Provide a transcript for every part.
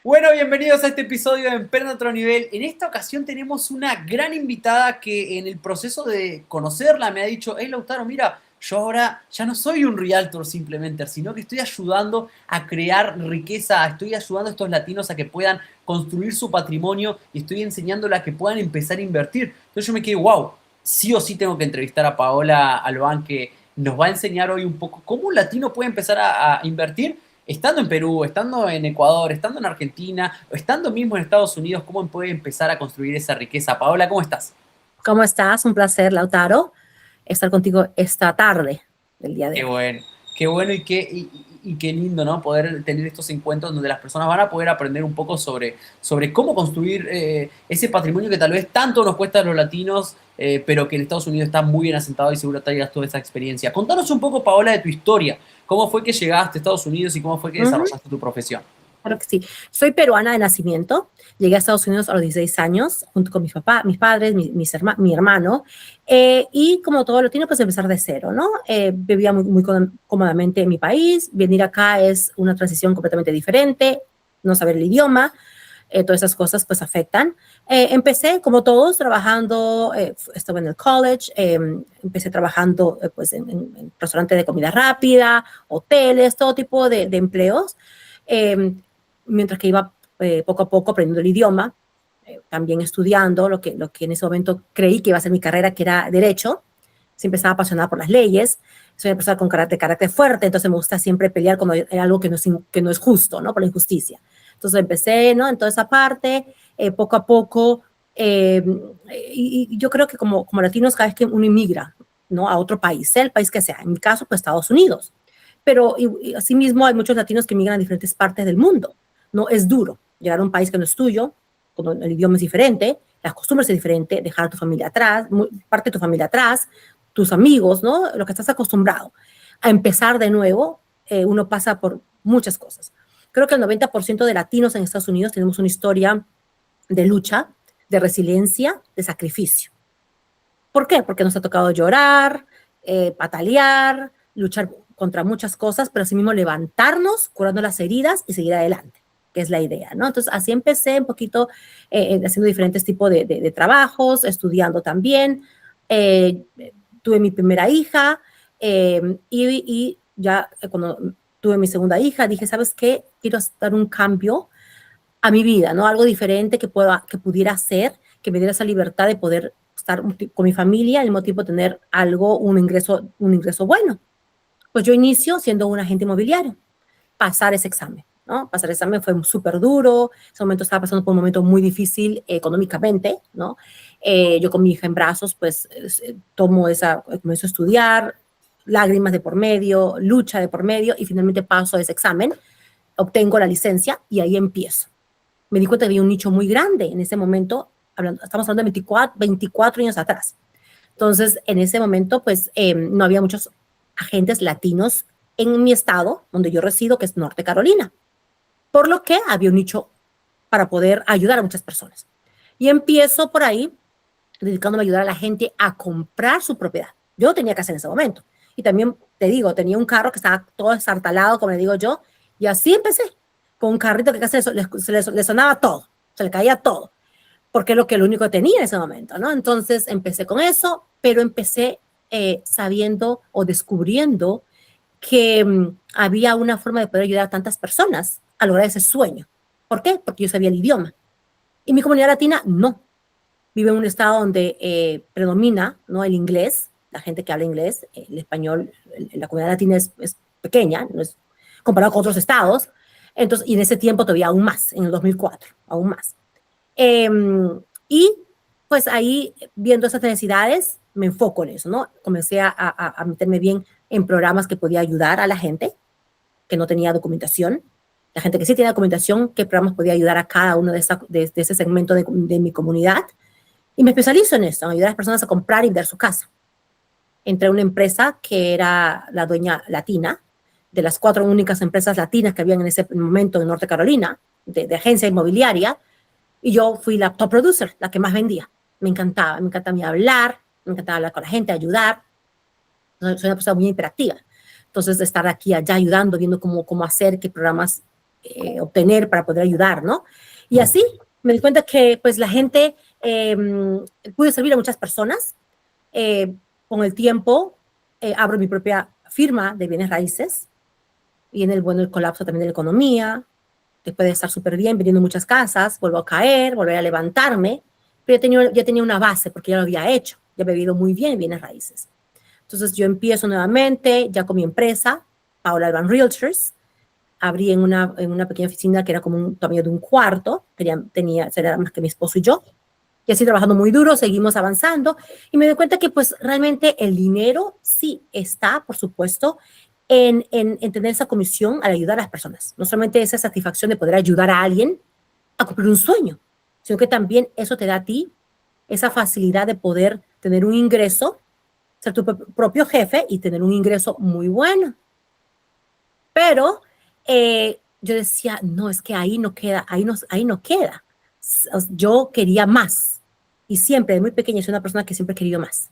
Bueno, bienvenidos a este episodio de Emprende a otro nivel. En esta ocasión tenemos una gran invitada que en el proceso de conocerla me ha dicho, hey Lautaro, mira, yo ahora ya no soy un realtor simplemente, sino que estoy ayudando a crear riqueza, estoy ayudando a estos latinos a que puedan construir su patrimonio y estoy enseñándoles a que puedan empezar a invertir. Entonces yo me quedé, wow, sí o sí tengo que entrevistar a Paola Albán, que nos va a enseñar hoy un poco cómo un latino puede empezar a invertir estando en Perú, estando en Ecuador, estando en Argentina, o estando mismo en Estados Unidos, ¿cómo puede empezar a construir esa riqueza? Paola, ¿cómo estás? ¿Cómo estás? Un placer, Lautaro, estar contigo esta tarde del día de hoy. Qué bueno y qué lindo, ¿no? Poder tener estos encuentros donde las personas van a poder aprender un poco sobre cómo construir ese patrimonio que tal vez tanto nos cuesta a los latinos, pero que en Estados Unidos está muy bien asentado y seguro traigas toda esa experiencia. Contanos un poco, Paola, de tu historia. ¿Cómo fue que llegaste a Estados Unidos y cómo fue que Ujú, desarrollaste tu profesión? claro que sí. Soy peruana de nacimiento. Llegué a Estados Unidos a los 16 años, junto con mis padres, mi hermano. Y como todo latino, pues empezar de cero, ¿no? Vivía muy cómodamente en mi país. Venir acá es una transición completamente diferente. No saber el idioma. Todas esas cosas pues afectan. Empecé como todos trabajando, estuve en el college, empecé trabajando pues en restaurantes de comida rápida, hoteles, todo tipo de empleos, eh, mientras que iba poco a poco aprendiendo el idioma, también estudiando lo que en ese momento creí que iba a ser mi carrera, que era derecho. Siempre estaba apasionada por las leyes, soy una persona con carácter fuerte, entonces me gusta siempre pelear cuando hay algo que no es justo, ¿no? Por la injusticia. Entonces empecé, ¿no? En toda esa parte, poco a poco, eh, y yo creo que como latinos, cada vez que uno inmigra, ¿no? A otro país, sea el país que sea, en mi caso, pues Estados Unidos, pero asimismo hay muchos latinos que migran a diferentes partes del mundo, ¿no? Es duro llegar a un país que no es tuyo, cuando el idioma es diferente, las costumbres son diferentes, dejar a tu familia atrás, parte de tu familia atrás, tus amigos, ¿no? Lo que estás acostumbrado. A empezar de nuevo, uno pasa por muchas cosas. Creo que el 90% de latinos en Estados Unidos tenemos una historia de lucha, de resiliencia, de sacrificio. ¿Por qué? Porque nos ha tocado llorar, patalear, luchar contra muchas cosas, pero asimismo levantarnos, curando las heridas y seguir adelante, que es la idea, ¿no? Entonces, así empecé un poquito haciendo diferentes tipos de trabajos, estudiando también. Eh, Tuve mi primera hija y ya cuando tuve mi segunda hija, dije, ¿sabes qué? Quiero dar un cambio a mi vida, ¿no? Algo diferente que pudiera hacer, que me diera esa libertad de poder estar con mi familia, al mismo tiempo tener algo, un ingreso bueno. Pues yo inicio siendo un agente inmobiliario, pasar ese examen, ¿no? Pasar el examen fue súper duro, en ese momento estaba pasando por un momento muy difícil económicamente, ¿no? Yo con mi hija en brazos, pues comienzo a estudiar, lágrimas de por medio, lucha de por medio, y finalmente paso ese examen, obtengo la licencia y ahí empiezo. Me di cuenta que había un nicho muy grande en ese momento, estamos hablando de 24 años atrás. Entonces, en ese momento, pues no había muchos agentes latinos en mi estado, donde yo resido, que es Norte Carolina, por lo que había un nicho para poder ayudar a muchas personas. Y empiezo por ahí, dedicándome a ayudar a la gente a comprar su propiedad. Yo no tenía casa en ese momento. Y también, te digo, tenía un carro que estaba todo estartalado, como le digo yo, y así empecé, con un carrito que casi le sonaba todo, se le caía todo, porque es lo único que tenía en ese momento, ¿no? Entonces empecé con eso, pero empecé sabiendo o descubriendo que había una forma de poder ayudar a tantas personas a lograr ese sueño. ¿Por qué? Porque yo sabía el idioma. Y mi comunidad latina no. Vive en un estado donde predomina, ¿no? El inglés, la gente que habla inglés, el español, la comunidad latina es pequeña, no es comparado con otros estados. Entonces, y en ese tiempo todavía aún más, en el 2004, aún más. Eh, y pues ahí, viendo esas necesidades, me enfoco en eso, ¿no? Comencé a meterme bien en programas que podía ayudar a la gente que no tenía documentación, la gente que sí tenía documentación, qué programas podía ayudar a cada uno de ese segmento de mi comunidad. Y me especializo en eso, en ayudar a las personas a comprar y vender su casa. Entré a una empresa que era la dueña latina, de las 4 únicas empresas latinas que habían en ese momento en Norte Carolina, de agencia inmobiliaria, y yo fui la top producer, la que más vendía. Me encantaba a mí hablar, me encantaba hablar con la gente, ayudar. Soy una persona muy interactiva. Entonces, de estar aquí, allá, ayudando, viendo cómo hacer, qué programas obtener para poder ayudar, ¿no? Y así me di cuenta que pues la gente pude servir a muchas personas. Con el tiempo abro mi propia firma de bienes raíces. Viene el colapso también de la economía. Después de estar súper bien, vendiendo muchas casas, vuelvo a caer, volver a levantarme, pero ya tenía una base porque ya lo había hecho, ya había vivido muy bien en bienes raíces. Entonces yo empiezo nuevamente ya con mi empresa, Paola Alban Realtors. Abrí en una pequeña oficina que era como un tamaño de un cuarto, era más que mi esposo y yo. Y así trabajando muy duro, seguimos avanzando y me doy cuenta que pues realmente el dinero sí está, por supuesto, en tener esa comisión al ayudar a las personas. No solamente esa satisfacción de poder ayudar a alguien a cumplir un sueño, sino que también eso te da a ti esa facilidad de poder tener un ingreso, ser tu propio jefe y tener un ingreso muy bueno. Pero yo decía, no, es que ahí no queda, ahí no queda. Yo quería más. Y siempre, de muy pequeña, soy una persona que siempre he querido más.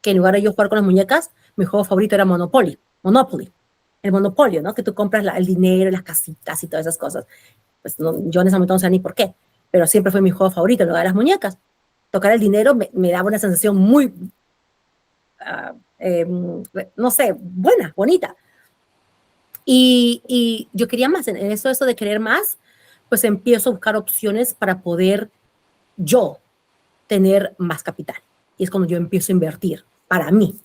Que en lugar de yo jugar con las muñecas, mi juego favorito era Monopoly. El monopolio, ¿no? Que tú compras el dinero, las casitas y todas esas cosas. Pues no, yo en ese momento no sé ni por qué, pero siempre fue mi juego favorito, en lugar de las muñecas. Tocar el dinero me daba una sensación muy, no sé, buena, bonita. Y yo quería más, en eso de querer más, pues empiezo a buscar opciones para poder yo tener más capital. Y es cuando yo empiezo a invertir para mí.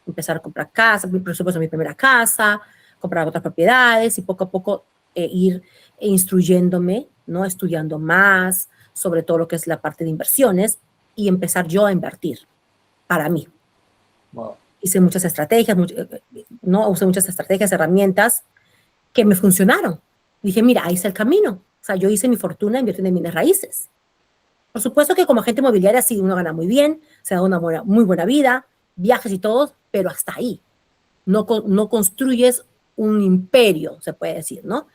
Empezar a comprar casa, por supuesto mi primera casa, comprar otras propiedades y poco a poco ir instruyéndome, ¿no? Estudiando más sobre todo lo que es la parte de inversiones y empezar yo a invertir para mí. Wow. Hice muchas estrategias, ¿no? Usé muchas estrategias, herramientas que me funcionaron. Dije, mira, ahí está el camino. O sea, yo hice mi fortuna invirtiendo en bienes raíces. Por supuesto que como agente inmobiliaria sí, uno gana muy bien, se da una muy buena vida, viajes y todo, pero hasta ahí. No construyes un imperio, se puede decir, ¿no?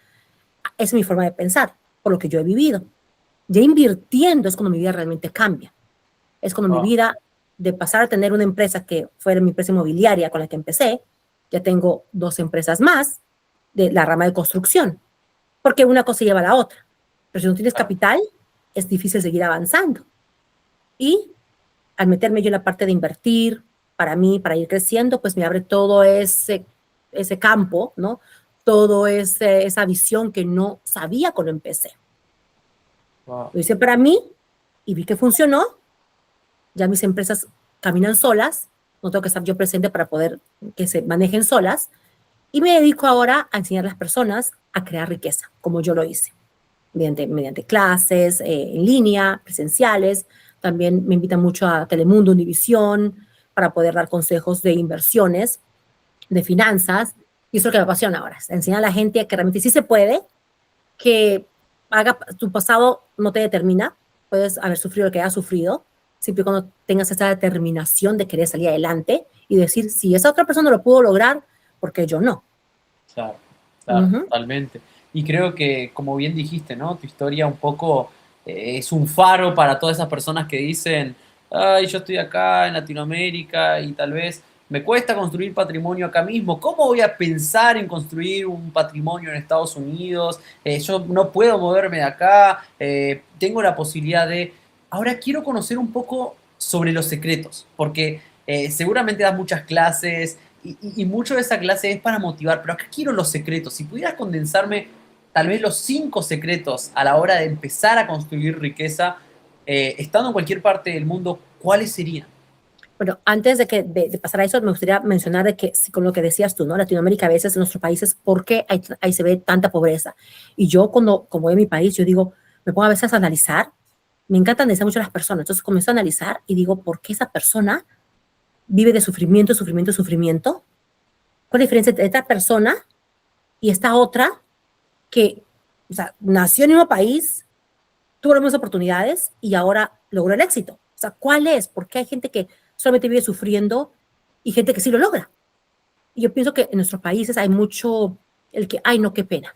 Esa es mi forma de pensar, por lo que yo he vivido. Ya invirtiendo es cuando mi vida realmente cambia. Es cuando mi vida, de pasar a tener una empresa que fuera mi empresa inmobiliaria con la que empecé, ya tengo 2 empresas más de la rama de construcción, porque una cosa lleva a la otra. Pero si no tienes capital, es difícil seguir avanzando. Y al meterme yo en la parte de invertir, para mí, para ir creciendo, pues me abre todo ese campo, ¿no? Todo esa visión que no sabía cuando empecé. Wow. Lo hice para mí y vi que funcionó. Ya mis empresas caminan solas, no tengo que estar yo presente para poder que se manejen solas. Y me dedico ahora a enseñar a las personas a crear riqueza, como yo lo hice, mediante clases en línea, presenciales. También me invitan mucho a Telemundo, Univisión, para poder dar consejos de inversiones, de finanzas. Y eso es lo que me apasiona ahora, enseñar a la gente que realmente sí se puede, que tu pasado no te determina, puedes haber sufrido lo que hayas sufrido, siempre y cuando tengas esa determinación de querer salir adelante y decir, si esa otra persona lo pudo lograr, ¿por qué yo no? Claro, totalmente. Y creo que, como bien dijiste, ¿no? Tu historia un poco es un faro para todas esas personas que dicen, ay, yo estoy acá en Latinoamérica y tal vez me cuesta construir patrimonio acá mismo. ¿Cómo voy a pensar en construir un patrimonio en Estados Unidos? Yo no puedo moverme de acá. Tengo la posibilidad de... Ahora quiero conocer un poco sobre los secretos, porque seguramente das muchas clases y mucho de esa clase es para motivar, pero acá quiero los secretos. Si pudieras condensarme tal vez los 5 secretos a la hora de empezar a construir riqueza, estando en cualquier parte del mundo, ¿cuáles serían? Bueno, antes de pasar a eso, me gustaría mencionar de que, con lo que decías tú, ¿no? Latinoamérica a veces en nuestros países, ¿por qué ahí se ve tanta pobreza? Y yo como voy a mi país, yo digo, me pongo a veces a analizar, me encanta analizar mucho a las personas, entonces comienzo a analizar y digo, ¿por qué esa persona vive de sufrimiento, sufrimiento, sufrimiento? ¿Cuál es la diferencia entre esta persona y esta otra que, o sea, nació en el mismo país, tuvo las mismas oportunidades y ahora logró el éxito? O sea, ¿cuál es? ¿Por qué hay gente que solamente vive sufriendo y gente que sí lo logra? Y yo pienso que en nuestros países hay mucho el que, ay, no, qué pena.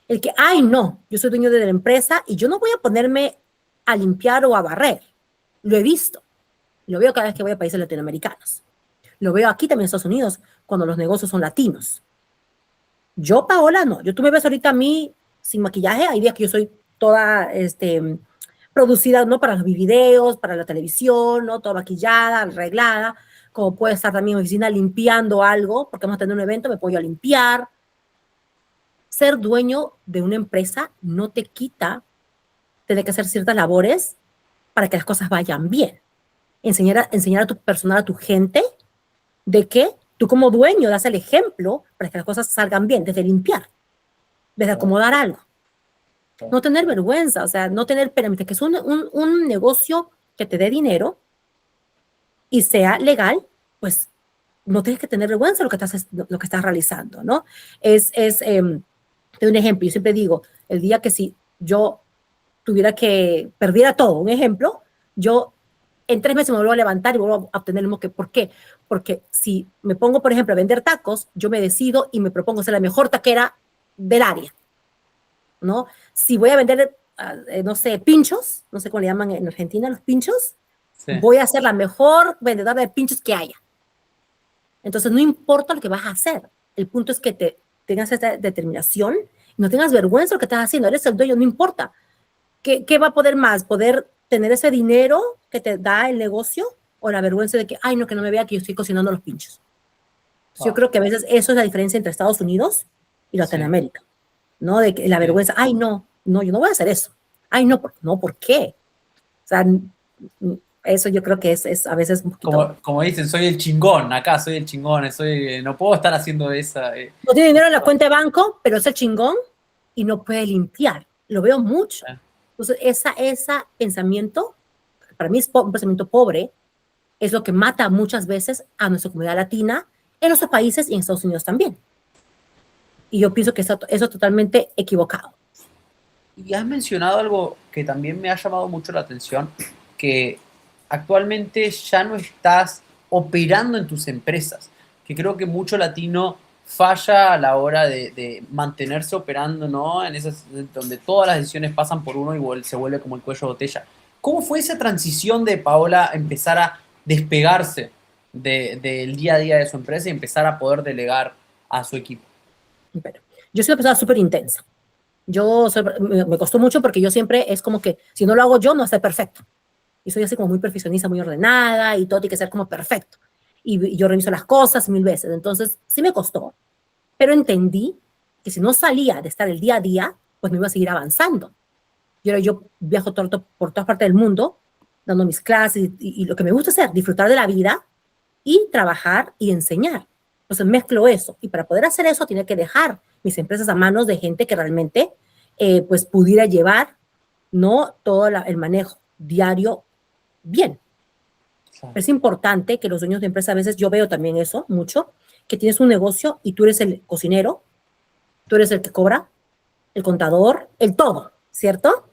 El que, ay, no, yo soy dueño de la empresa y yo no voy a ponerme a limpiar o a barrer. Lo he visto. Lo veo cada vez que voy a países latinoamericanos. Lo veo aquí también en Estados Unidos, cuando los negocios son latinos. Yo, Paola, no. Tú me ves ahorita a mí sin maquillaje. Hay días que yo soy toda producida, ¿no? Para los videos, para la televisión, ¿no? Toda maquillada, arreglada. Como puede estar también en mi oficina limpiando algo, porque vamos a tener un evento, me puedo yo a limpiar. Ser dueño de una empresa no te quita tener que hacer ciertas labores para que las cosas vayan bien. Enseñar a tu personal, a tu gente, de que tú como dueño das el ejemplo para que las cosas salgan bien, desde limpiar, desde acomodar algo. No tener vergüenza, o sea, no tener pena, que es un negocio que te dé dinero y sea legal, pues no tienes que tener vergüenza de lo que estás realizando, ¿no? Te doy un ejemplo, yo siempre digo, el día que si yo perdiera todo, un ejemplo, yo en 3 meses me vuelvo a levantar y vuelvo a obtener el mismo que, ¿por qué? Porque si me pongo, por ejemplo, a vender tacos, yo me decido y me propongo ser la mejor taquera del área, ¿no? Si voy a vender, no sé, pinchos, no sé cómo le llaman en Argentina, los pinchos, sí, voy a ser la mejor vendedora de pinchos que haya. Entonces, no importa lo que vas a hacer, el punto es que tengas esta determinación, no tengas vergüenza de lo que estás haciendo, eres el dueño, no importa. ¿Qué va a poder más? ¿Poder tener ese dinero que te da el negocio o la vergüenza de que, ay, no, que no me vea que yo estoy cocinando los pinchos? Yo creo que a veces eso es la diferencia entre Estados Unidos y Latinoamérica, ¿no? De que la vergüenza, ay, no, yo no voy a hacer eso. Ay, no, ¿por qué? O sea, eso yo creo que es a veces un poquito... Como dicen, soy el chingón, acá soy el chingón, no puedo estar haciendo esa... No tiene dinero en la cuenta de banco, pero es el chingón y no puede limpiar. Lo veo mucho. Entonces, ese pensamiento, para mí es un pensamiento pobre, es lo que mata muchas veces a nuestra comunidad latina en nuestros países y en Estados Unidos también. Y yo pienso que eso es totalmente equivocado. Y has mencionado algo que también me ha llamado mucho la atención, que actualmente ya no estás operando en tus empresas, que creo que mucho latino falla a la hora de mantenerse operando, ¿no? En esas donde todas las decisiones pasan por uno y se vuelve como el cuello de botella. ¿Cómo fue esa transición de Paola empezar a despegarse del día a día de su empresa y empezar a poder delegar a su equipo? Pero yo soy una persona súper intensa. Me costó mucho porque yo siempre es como que si no lo hago yo, no va a ser perfecto. Y soy así como muy perfeccionista, muy ordenada y todo tiene que ser como perfecto. Y yo reviso las cosas 1000 veces. Entonces, sí me costó. Pero entendí que si no salía de estar el día a día, pues me iba a seguir avanzando. Yo viajo por todas partes del mundo, dando mis clases y lo que me gusta hacer, disfrutar de la vida y trabajar y enseñar. Entonces mezclo eso. Y para poder hacer eso, tenía que dejar mis empresas a manos de gente que realmente pues pudiera llevar, ¿no? Todo el manejo diario bien. Pero es importante que los dueños de empresa, a veces yo veo también eso mucho, que tienes un negocio y tú eres el cocinero, tú eres el que cobra, el contador, el todo, ¿cierto?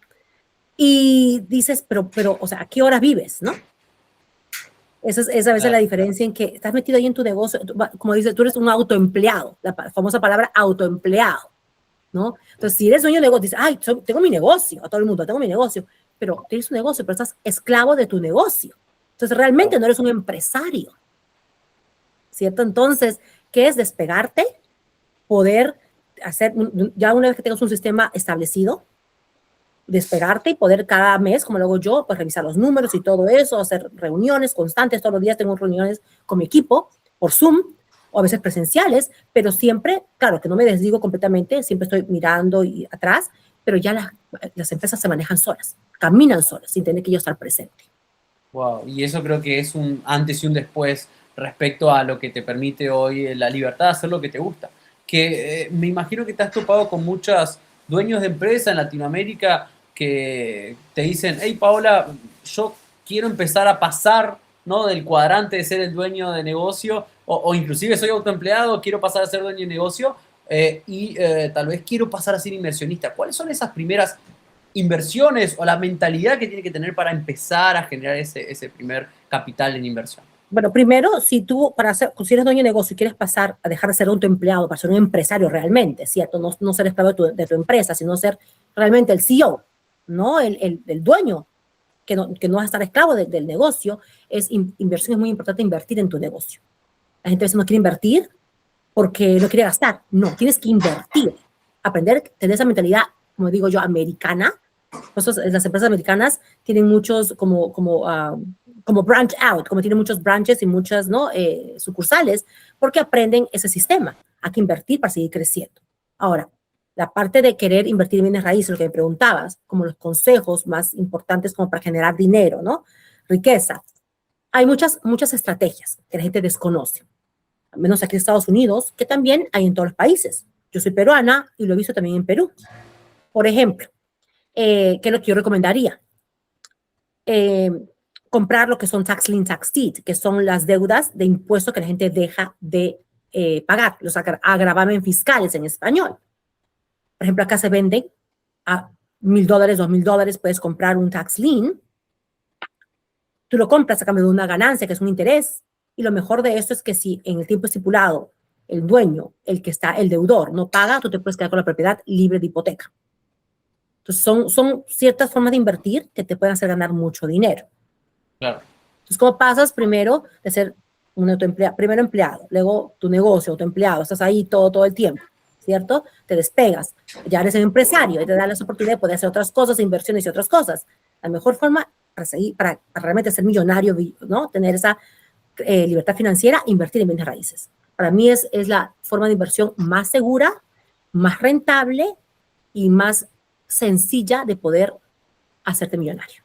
Y dices, pero, o sea, ¿a qué hora vives, no? Esa es a veces la diferencia en que estás metido ahí en tu negocio, como dices, tú eres un autoempleado, la famosa palabra autoempleado, ¿no? Entonces, si eres dueño de negocio, dices, ay, tengo mi negocio, a todo el mundo, tengo mi negocio, pero tienes un negocio, pero estás esclavo de tu negocio. Entonces, realmente no eres un empresario, ¿cierto? Entonces, ¿qué es despegarte? Poder hacer, ya una vez que tengas un sistema establecido, despegarte y poder cada mes, como lo hago yo, pues revisar los números y todo eso, hacer reuniones constantes, todos los días tengo reuniones con mi equipo, por Zoom, o a veces presenciales, pero siempre, claro, que no me desdigo completamente, siempre estoy mirando y atrás, pero ya las empresas se manejan solas, caminan solas, sin tener que yo estar presente. Wow, y eso creo que es un antes y un después respecto a lo que te permite hoy la libertad de hacer lo que te gusta. Que me imagino que te has topado con muchos dueños de empresa en Latinoamérica que te dicen, hey Paola, yo quiero empezar a pasar, ¿no? Del cuadrante de ser el dueño de negocio, o inclusive soy autoempleado, quiero pasar a ser dueño de negocio y tal vez quiero pasar a ser inversionista. ¿Cuáles son esas primeras inversiones o la mentalidad que tiene que tener para empezar a generar ese primer capital en inversión? Bueno, primero, si eres dueño de negocio y quieres pasar a dejar de ser autoempleado para ser un empresario realmente, ¿cierto? No ser esclavo de tu empresa, sino ser realmente el CEO, ¿no? El dueño, que no vas a estar esclavo del negocio. Inversión es muy importante, invertir en tu negocio. La gente a veces no quiere invertir porque no quiere gastar. No, tienes que invertir, aprender, tener esa mentalidad como digo yo, americana. Entonces, las empresas americanas tienen muchos como branch out, como tienen muchos branches y muchas, ¿no? Sucursales, porque aprenden ese sistema. Hay que invertir para seguir creciendo. Ahora, la parte de querer invertir en bienes raíces, lo que me preguntabas, como los consejos más importantes como para generar dinero, ¿no? Riqueza. Hay muchas estrategias que la gente desconoce, al menos aquí en Estados Unidos, que también hay en todos los países. Yo soy peruana y lo he visto también en Perú. Por ejemplo, ¿qué es lo que yo recomendaría? Eh, comprar lo que son tax lien, tax deed, que son las deudas de impuestos que la gente deja de pagar, los agravamen fiscales en español. Por ejemplo, acá se venden a $1,000, $2,000, puedes comprar un tax lien. Tú lo compras a cambio de una ganancia, que es un interés. Y lo mejor de esto es que si en el tiempo estipulado el dueño, el deudor, no paga, tú te puedes quedar con la propiedad libre de hipoteca. Entonces, son ciertas formas de invertir que te pueden hacer ganar mucho dinero. Claro. Entonces, ¿cómo pasas primero de ser primero empleado, luego tu negocio, tu empleado, estás ahí todo el tiempo, ¿cierto? Te despegas, ya eres un empresario y te da las oportunidades de poder hacer otras cosas, inversiones y otras cosas. La mejor forma para realmente ser millonario, ¿no? Tener esa libertad financiera, invertir en bienes raíces. Para mí es la forma de inversión más segura, más rentable y más sencilla de poder hacerte millonario.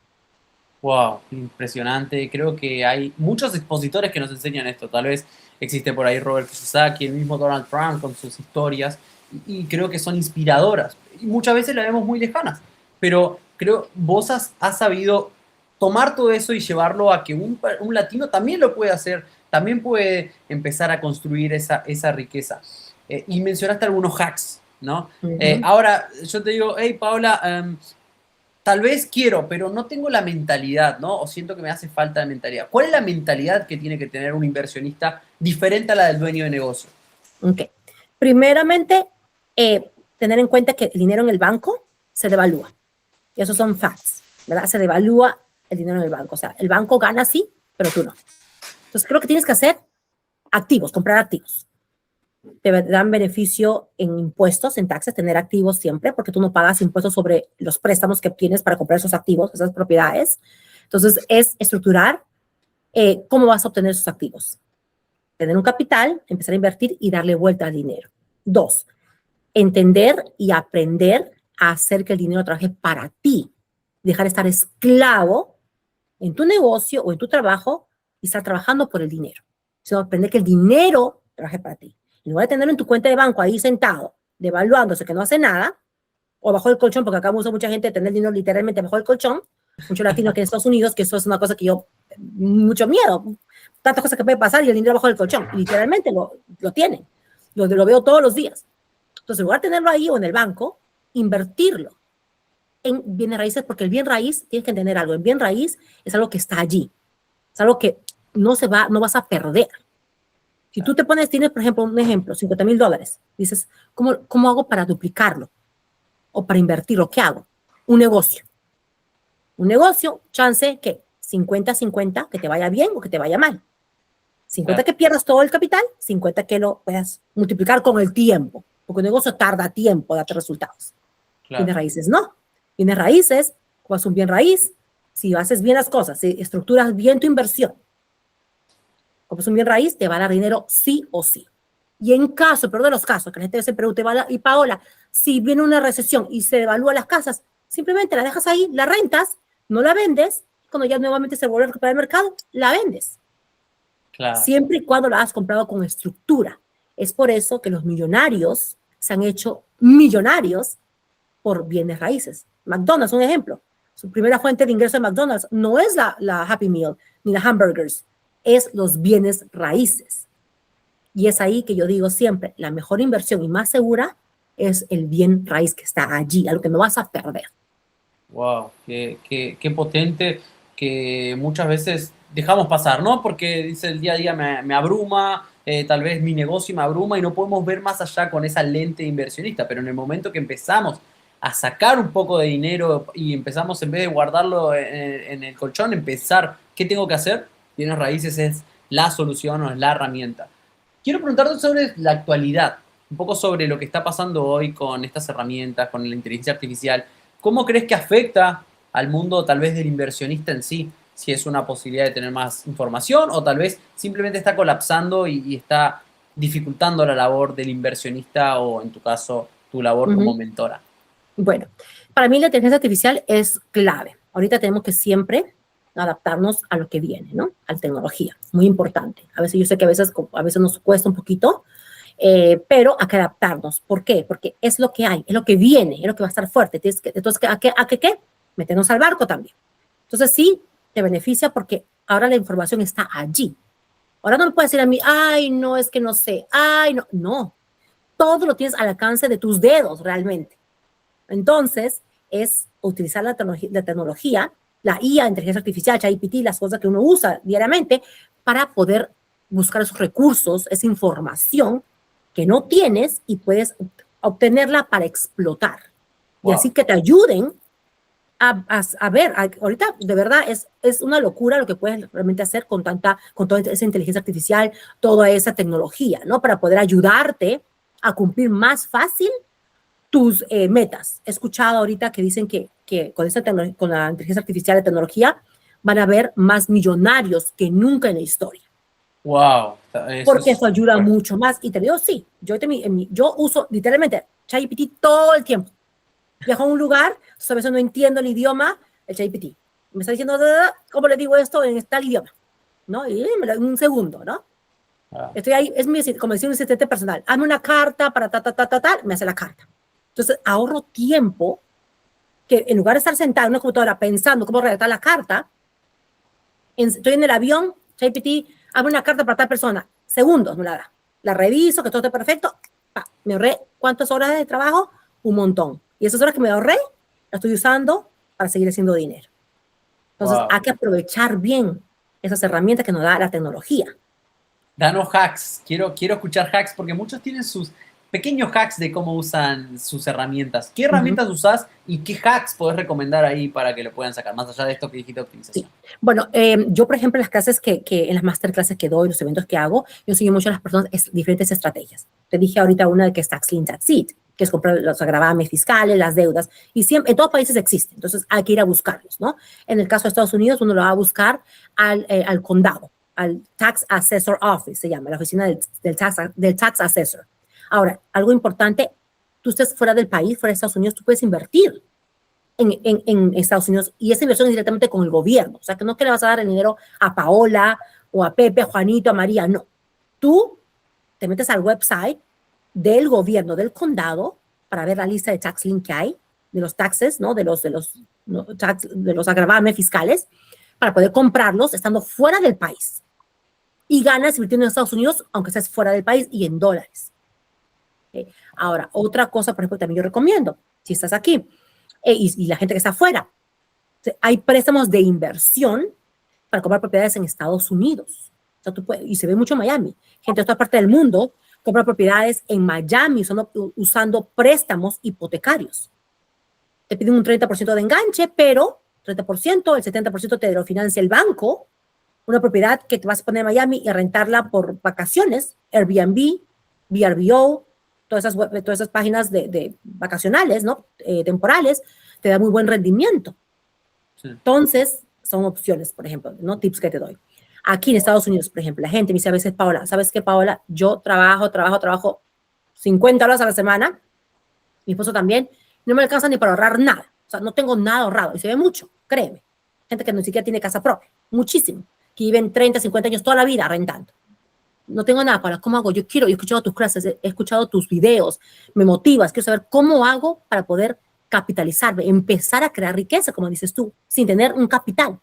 Wow, impresionante. Creo que hay muchos expositores que nos enseñan esto. Tal vez existe por ahí Robert Kiyosaki, el mismo Donald Trump con sus historias, y creo que son inspiradoras. Y muchas veces las vemos muy lejanas, pero creo vos has sabido tomar todo eso y llevarlo a que un latino también lo puede hacer, también puede empezar a construir esa riqueza. Y mencionaste algunos hacks, ¿no? Ahora, yo te digo, hey, Paola, tal vez quiero, pero no tengo la mentalidad, ¿no? O siento que me hace falta de mentalidad. ¿Cuál es la mentalidad que tiene que tener un inversionista diferente a la del dueño de negocio? Ok. Primeramente, tener en cuenta que el dinero en el banco se devalúa. Y esos son facts, ¿verdad? Se devalúa el dinero en el banco. O sea, el banco gana sí, pero tú no. Entonces, creo que tienes que hacer activos, comprar activos. Te dan beneficio en impuestos, en taxes, tener activos siempre, porque tú no pagas impuestos sobre los préstamos que obtienes para comprar esos activos, esas propiedades. Entonces, es estructurar cómo vas a obtener esos activos. Tener un capital, empezar a invertir y darle vuelta al dinero. 2, entender y aprender a hacer que el dinero trabaje para ti. Dejar de estar esclavo en tu negocio o en tu trabajo y estar trabajando por el dinero. Sino aprender que el dinero trabaje para ti. En lugar de tenerlo en tu cuenta de banco ahí sentado, devaluándose, que no hace nada, o bajo el colchón, porque acá usa mucha gente tener dinero literalmente bajo el colchón, muchos latinos aquí en Estados Unidos, que eso es una cosa que yo, mucho miedo, tantas cosas que pueden pasar y el dinero bajo el colchón, literalmente lo tienen, lo veo todos los días. Entonces, en lugar de tenerlo ahí o en el banco, invertirlo en bienes raíces, porque el bien raíz, tienes que entender algo, el bien raíz es algo que está allí, es algo que no vas a perder. Si tú tienes, por ejemplo, un ejemplo, $50,000, dices, ¿cómo hago para duplicarlo? O para invertirlo, ¿qué hago? Un negocio, chance que 50-50, que te vaya bien o que te vaya mal. 50 que pierdas todo el capital, 50 que lo puedas multiplicar con el tiempo, porque un negocio tarda tiempo darte resultados. Claro. Bienes raíces, no. Bienes raíces, pues un bien raíz, si haces bien las cosas, si estructuras bien tu inversión, como es un bien raíz, te va a dar dinero sí o sí. Y en caso, peor de los casos, que la gente se pregunte, y Paola, si viene una recesión y se devalúan las casas, simplemente la dejas ahí, la rentas, no la vendes, cuando ya nuevamente se vuelve a recuperar el mercado, la vendes. Claro. Siempre y cuando la has comprado con estructura. Es por eso que los millonarios se han hecho millonarios por bienes raíces. McDonald's, un ejemplo. Su primera fuente de ingreso de McDonald's no es la Happy Meal ni la hamburgers, es los bienes raíces. Y es ahí que yo digo siempre, la mejor inversión y más segura es el bien raíz que está allí, algo que no vas a perder. Wow, qué potente, que muchas veces dejamos pasar, ¿no? Porque dice el día a día me abruma, tal vez mi negocio me abruma y no podemos ver más allá con esa lente inversionista, pero en el momento que empezamos a sacar un poco de dinero y empezamos, en vez de guardarlo en el colchón, empezar, ¿qué tengo que hacer? Bienes raíces es la solución o es la herramienta. Quiero preguntarte sobre la actualidad. un poco sobre lo que está pasando hoy con estas herramientas, con la inteligencia artificial. ¿Cómo crees que afecta al mundo tal vez del inversionista en sí? Si es una posibilidad de tener más información o tal vez simplemente está colapsando y está dificultando la labor del inversionista o en tu caso tu labor como mentora. Bueno, para mí la inteligencia artificial es clave. Ahorita tenemos que siempre adaptarnos a lo que viene, ¿no? A la tecnología, muy importante. A veces yo sé que a veces nos cuesta un poquito, pero hay que adaptarnos. ¿Por qué? Porque es lo que hay, es lo que viene, es lo que va a estar fuerte. Entonces, ¿qué? Meternos al barco también. Entonces sí, te beneficia porque ahora la información está allí. Ahora no me puedes decir a mí, ay, no, es que no sé, ay, no, no. Todo lo tienes al alcance de tus dedos realmente. Entonces, es utilizar la tecnología, la IA, inteligencia artificial, ChatGPT, las cosas que uno usa diariamente para poder buscar esos recursos, esa información que no tienes y puedes obtenerla para explotar. Wow. Y así que te ayuden a ver, ahorita de verdad es una locura lo que puedes realmente hacer con toda esa inteligencia artificial, toda esa tecnología, ¿no? Para poder ayudarte a cumplir más fácil tus metas. He escuchado ahorita que dicen que con la inteligencia artificial de tecnología van a haber más millonarios que nunca en la historia. Wow. Porque eso ayuda mucho más. Y te digo, sí, yo uso literalmente ChatGPT todo el tiempo. Viajo a un lugar, a veces no entiendo el idioma, el ChatGPT me está diciendo, ¿cómo le digo esto en tal idioma? ¿No? Y en un segundo, ¿no? Estoy ahí, como decir un asistente personal. Hazme una carta para me hace la carta. Entonces, ahorro tiempo que en lugar de estar sentado en una computadora pensando cómo redactar la carta, estoy en el avión, ChatGPT, hazme una carta para tal persona. Segundos me la da. La reviso, que todo esté perfecto. Me ahorré ¿cuántas horas de trabajo? Un montón. Y esas horas que me ahorré, las estoy usando para seguir haciendo dinero. Entonces, hay que aprovechar bien esas herramientas que nos da la tecnología. Danos hacks. Quiero escuchar hacks porque muchos tienen sus pequeños hacks de cómo usan sus herramientas. ¿Qué herramientas usás y qué hacks podés recomendar ahí para que lo puedan sacar? Más allá de esto que dijiste, optimización. Sí. Bueno, yo, por ejemplo, en las clases en las masterclasses que doy, los eventos que hago, yo enseño mucho a las personas diferentes estrategias. Te dije ahorita una de que es Tax Clean, Tax It, que es comprar los agravames fiscales, las deudas, y siempre, en todos países existe, entonces hay que ir a buscarlos, ¿no? En el caso de Estados Unidos, uno lo va a buscar al condado, al Tax Assessor Office, se llama, la oficina del tax Assessor. Ahora, algo importante, tú estés fuera del país, fuera de Estados Unidos, tú puedes invertir en Estados Unidos y esa inversión es directamente con el gobierno. O sea, que no es que le vas a dar el dinero a Paola o a Pepe, a Juanito, a María, no. Tú te metes al website del gobierno del condado para ver la lista de tax lien que hay, de los taxes, ¿no? de los agravames fiscales, para poder comprarlos estando fuera del país. Y ganas invirtiendo en Estados Unidos, aunque estés fuera del país, y en dólares. Ahora, otra cosa, por ejemplo, también yo recomiendo, si estás aquí, y la gente que está afuera, hay préstamos de inversión para comprar propiedades en Estados Unidos. O sea, y se ve mucho en Miami. Gente de toda parte del mundo compra propiedades en Miami usando préstamos hipotecarios. Te piden un 30% de enganche, pero 30%, el 70% te lo financia el banco. Una propiedad que te vas a poner en Miami y rentarla por vacaciones, Airbnb, VRBO, todas esas páginas de vacacionales, ¿no? Temporales, te da muy buen rendimiento. Sí. Entonces, son opciones, por ejemplo, ¿no? Tips que te doy. Aquí en Estados Unidos, por ejemplo, la gente me dice a veces, Paola, ¿sabes qué, Paola? Yo trabajo 50 horas a la semana, mi esposo también, no me alcanza ni para ahorrar nada. O sea, no tengo nada ahorrado. Y se ve mucho, créeme. Gente que ni siquiera tiene casa propia, muchísimo. Que viven 30, 50 años toda la vida rentando. No tengo nada para cómo hago. Yo he escuchado tus clases, he escuchado tus videos, me motivas, quiero saber cómo hago para poder capitalizarme, empezar a crear riqueza, como dices tú, sin tener un capital.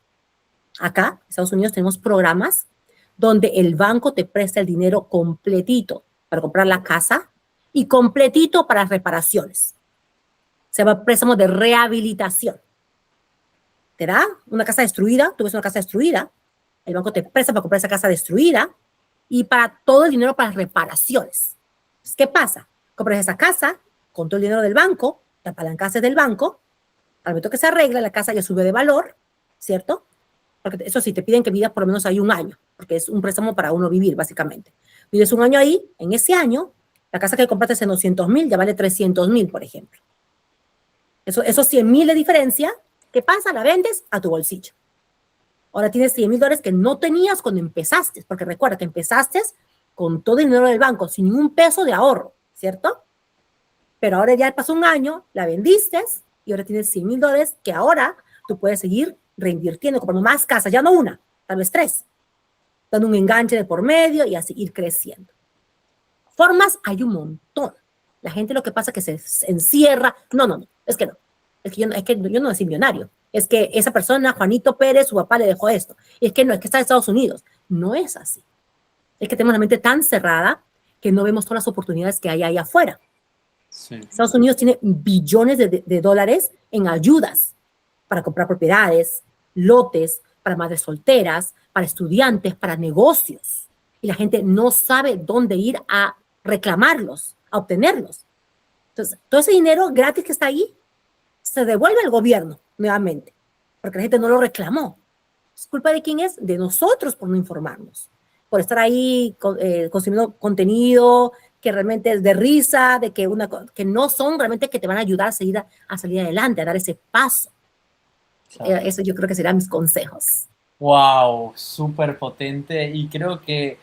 Acá, en Estados Unidos, tenemos programas donde el banco te presta el dinero completito para comprar la casa y completito para reparaciones. Se llama préstamo de rehabilitación. Te da una casa destruida, tú ves una casa destruida, el banco te presta para comprar esa casa destruida y para todo el dinero para reparaciones. Entonces, ¿qué pasa? Compras esa casa con todo el dinero del banco, te apalancas del banco, al momento que se arregla, la casa ya sube de valor, ¿cierto? Porque eso sí, te piden que vivas por lo menos ahí un año, porque es un préstamo para uno vivir, básicamente. Vives un año ahí, en ese año, La casa que compraste en 200.000 ya vale 300.000, por ejemplo. Esos 100.000 de diferencia, ¿qué pasa? La vendes a tu bolsillo. Ahora tienes $100.000 que no tenías cuando empezaste, porque recuerda que empezaste con todo el dinero del banco, sin ningún peso de ahorro, ¿cierto? Pero ahora ya pasó un año, la vendiste y ahora tienes $100.000 que ahora tú puedes seguir reinvirtiendo, comprando más casas, ya no una, tal vez 3, dando un enganche de por medio y así ir creciendo. Formas hay un montón. La gente lo que pasa es que se encierra. No, es que no. Es que yo no soy millonario. Es que esa persona, Juanito Pérez, su papá le dejó esto. Y es que no, es que está en Estados Unidos. No es así. Es que tenemos la mente tan cerrada que no vemos todas las oportunidades que hay ahí afuera. Sí. Estados Unidos tiene billones de dólares en ayudas para comprar propiedades, lotes, para madres solteras, para estudiantes, para negocios. Y la gente no sabe dónde ir a reclamarlos, a obtenerlos. Entonces, todo ese dinero gratis que está ahí se devuelve al gobierno nuevamente, porque la gente no lo reclamó. ¿Es culpa de quién es? De nosotros por no informarnos, por estar ahí consumiendo contenido que realmente es de risa, de que no son realmente que te van a ayudar a salir adelante, a dar ese paso. Claro. Eso yo creo que serán mis consejos. Wow, súper potente, y creo que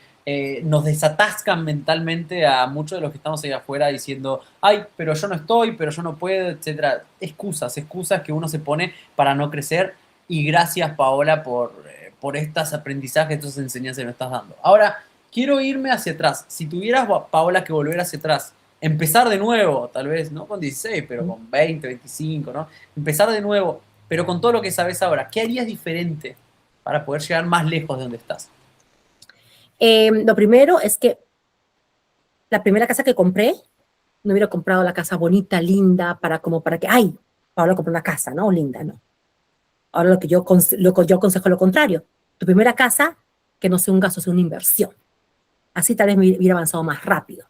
nos desatascan mentalmente a muchos de los que estamos ahí afuera diciendo, ay, pero yo no estoy, pero yo no puedo, etcétera. Excusas que uno se pone para no crecer, y gracias, Paola, por estos aprendizajes, estas enseñanzas que nos estás dando. Ahora, quiero irme hacia atrás. Si tuvieras, Paola, que volver hacia atrás, empezar de nuevo, tal vez, no con 16, pero con 20, 25, ¿no? Empezar de nuevo, pero con todo lo que sabes ahora, ¿qué harías diferente para poder llegar más lejos de donde estás? Lo primero es que la primera casa que compré, no hubiera comprado la casa bonita, linda, para que, ay, Paola compró una casa, ¿no? Linda, ¿no? Ahora lo que yo aconsejo lo contrario. Tu primera casa, que no sea un gasto, sea una inversión. Así tal vez me hubiera avanzado más rápido.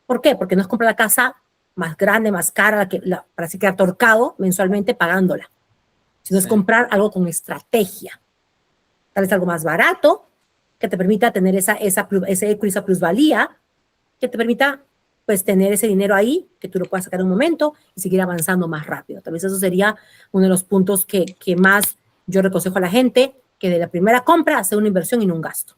¿Por qué? Porque no es comprar la casa más grande, más cara, para así quedar torcado mensualmente pagándola. Sino es comprar algo con estrategia. Tal vez algo más barato, que te permita tener esa plusvalía, que te permita pues tener ese dinero ahí, que tú lo puedas sacar en un momento y seguir avanzando más rápido. Tal vez eso sería uno de los puntos que más yo aconsejo a la gente, que de la primera compra hacer una inversión y no un gasto.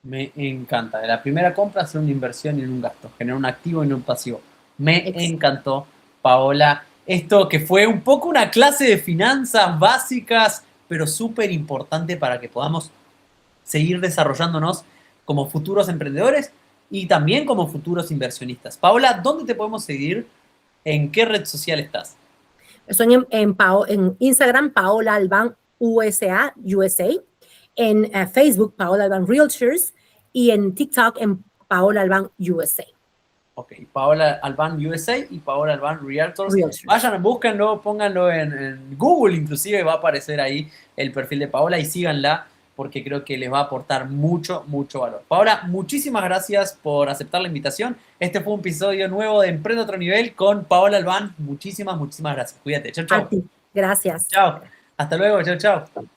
Me encanta. De la primera compra hacer una inversión y no un gasto. Generar un activo y no un pasivo. Me encantó, Paola. Esto que fue un poco una clase de finanzas básicas, pero súper importante para que podamos seguir desarrollándonos como futuros emprendedores y también como futuros inversionistas. Paola, ¿dónde te podemos seguir? ¿En qué red social estás? Estoy en Instagram, Paola Albán USA, en Facebook, Paola Albán Realtors, y en TikTok, en Paola Albán USA. Ok, Paola Albán USA y Paola Albán Realtors. Vayan, búsquenlo, pónganlo en Google, inclusive va a aparecer ahí el perfil de Paola, y síganla, porque creo que les va a aportar mucho, mucho valor. Paola, muchísimas gracias por aceptar la invitación. Este fue un episodio nuevo de Emprende a Otro Nivel con Paola Albán. Muchísimas, muchísimas gracias. Cuídate. Chau, chau. A ti. Gracias. Chao. Hasta luego. Chau, chau.